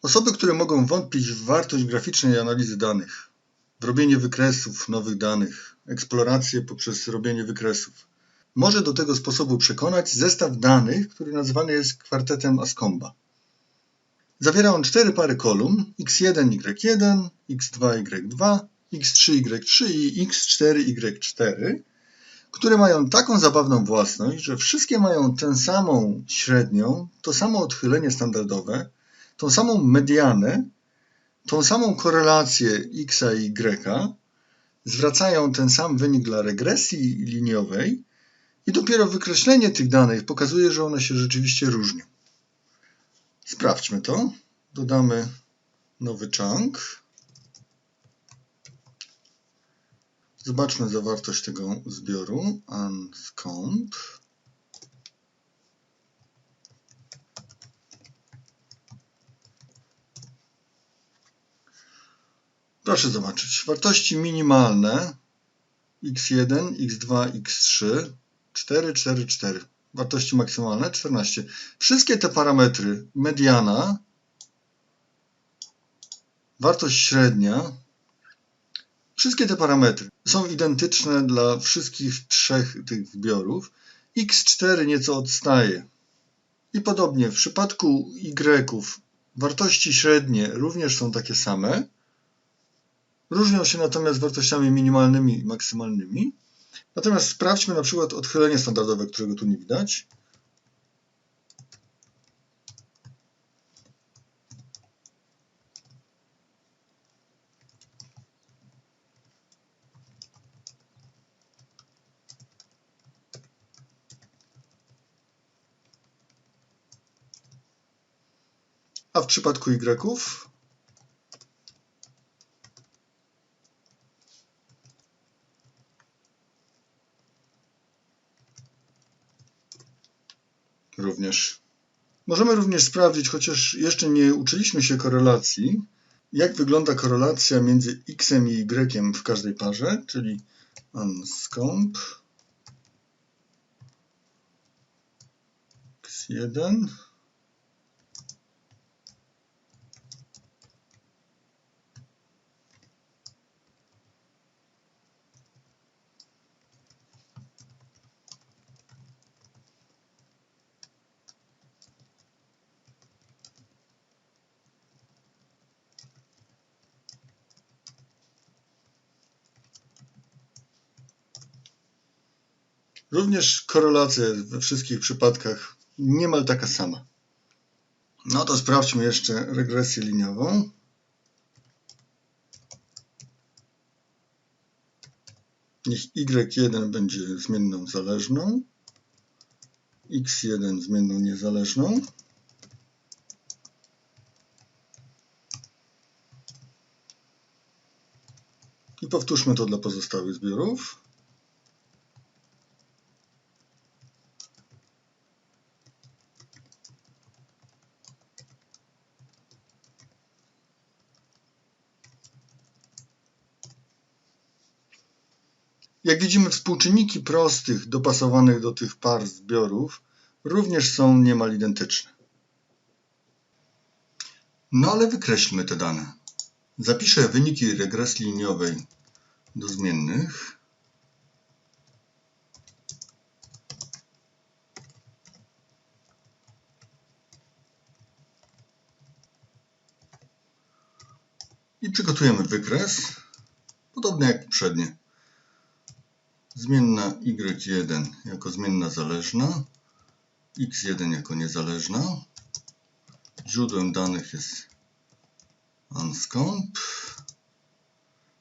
Osoby, które mogą wątpić w wartość graficznej analizy danych, w robienie wykresów nowych danych, eksplorację poprzez robienie wykresów, może do tego sposobu przekonać zestaw danych, który nazywany jest kwartetem Anscomba. Zawiera on 4 pary kolumn x1, y1, x2, y2, x3, y3 i x4, y4, które mają taką zabawną własność, że wszystkie mają tę samą średnią, to samo odchylenie standardowe, tą samą medianę, tą samą korelację x i y, zwracają ten sam wynik dla regresji liniowej i dopiero wykreślenie tych danych pokazuje, że one się rzeczywiście różnią. Sprawdźmy to. Dodamy nowy chunk. Zobaczmy zawartość tego zbioru. Anscomb. Proszę zobaczyć. Wartości minimalne x1, x2, x3, 4, 4, 4. Wartości maksymalne 14. Wszystkie te parametry, mediana, wartość średnia, wszystkie te parametry są identyczne dla wszystkich 3 tych zbiorów. x4 nieco odstaje. I podobnie w przypadku y wartości średnie również są takie same. Różnią się natomiast wartościami minimalnymi i maksymalnymi. Natomiast sprawdźmy na przykład odchylenie standardowe, którego tu nie widać. A w przypadku y również. Możemy również sprawdzić, chociaż jeszcze nie uczyliśmy się korelacji, jak wygląda korelacja między x i y w każdej parze, czyli Anscomb x1 Również korelacja we wszystkich przypadkach niemal taka sama. No to sprawdźmy jeszcze regresję liniową. Niech y1 będzie zmienną zależną, x1 zmienną niezależną. I powtórzmy to dla pozostałych zbiorów. Jak widzimy, współczynniki prostych dopasowanych do tych par zbiorów również są niemal identyczne. No ale wykreślmy te dane. Zapiszę wyniki regresji liniowej do zmiennych. I przygotujemy wykres, podobnie jak poprzednie. Zmienna y1 jako zmienna zależna, x1 jako niezależna. Źródłem danych jest Anscomb.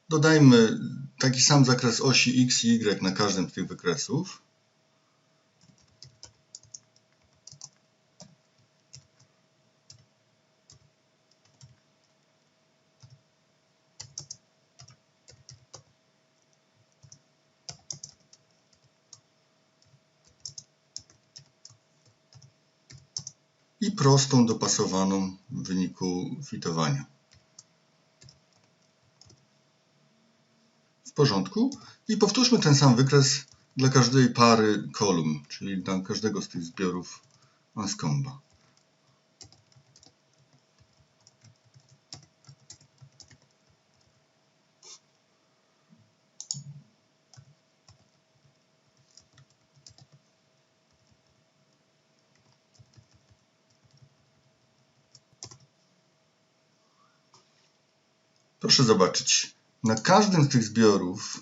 Dodajmy taki sam zakres osi x i y na każdym z tych wykresów. I prostą dopasowaną w wyniku fitowania. W porządku. I powtórzmy ten sam wykres dla każdej pary kolumn, czyli dla każdego z tych zbiorów Anscomba. Proszę zobaczyć, na każdym z tych zbiorów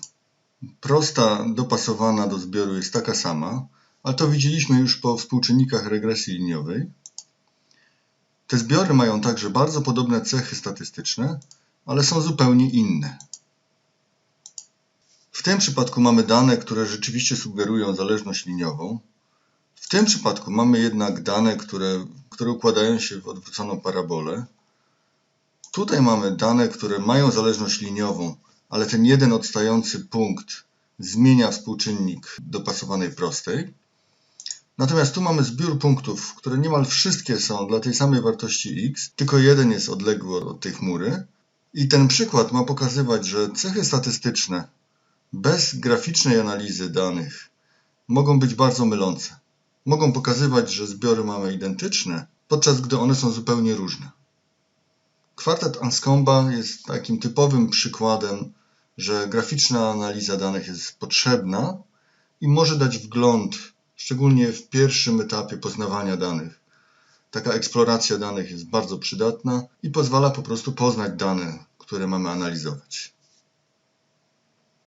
prosta dopasowana do zbioru jest taka sama, ale to widzieliśmy już po współczynnikach regresji liniowej. Te zbiory mają także bardzo podobne cechy statystyczne, ale są zupełnie inne. W tym przypadku mamy dane, które rzeczywiście sugerują zależność liniową. W tym przypadku mamy jednak dane, które układają się w odwróconą parabolę. Tutaj mamy dane, które mają zależność liniową, ale ten jeden odstający punkt zmienia współczynnik dopasowanej prostej. Natomiast tu mamy zbiór punktów, które niemal wszystkie są dla tej samej wartości x, tylko jeden jest odległy od tej chmury. I ten przykład ma pokazywać, że cechy statystyczne bez graficznej analizy danych mogą być bardzo mylące. Mogą pokazywać, że zbiory mamy identyczne, podczas gdy one są zupełnie różne. Kwartet Anscomba jest takim typowym przykładem, że graficzna analiza danych jest potrzebna i może dać wgląd, szczególnie w pierwszym etapie poznawania danych. Taka eksploracja danych jest bardzo przydatna i pozwala po prostu poznać dane, które mamy analizować.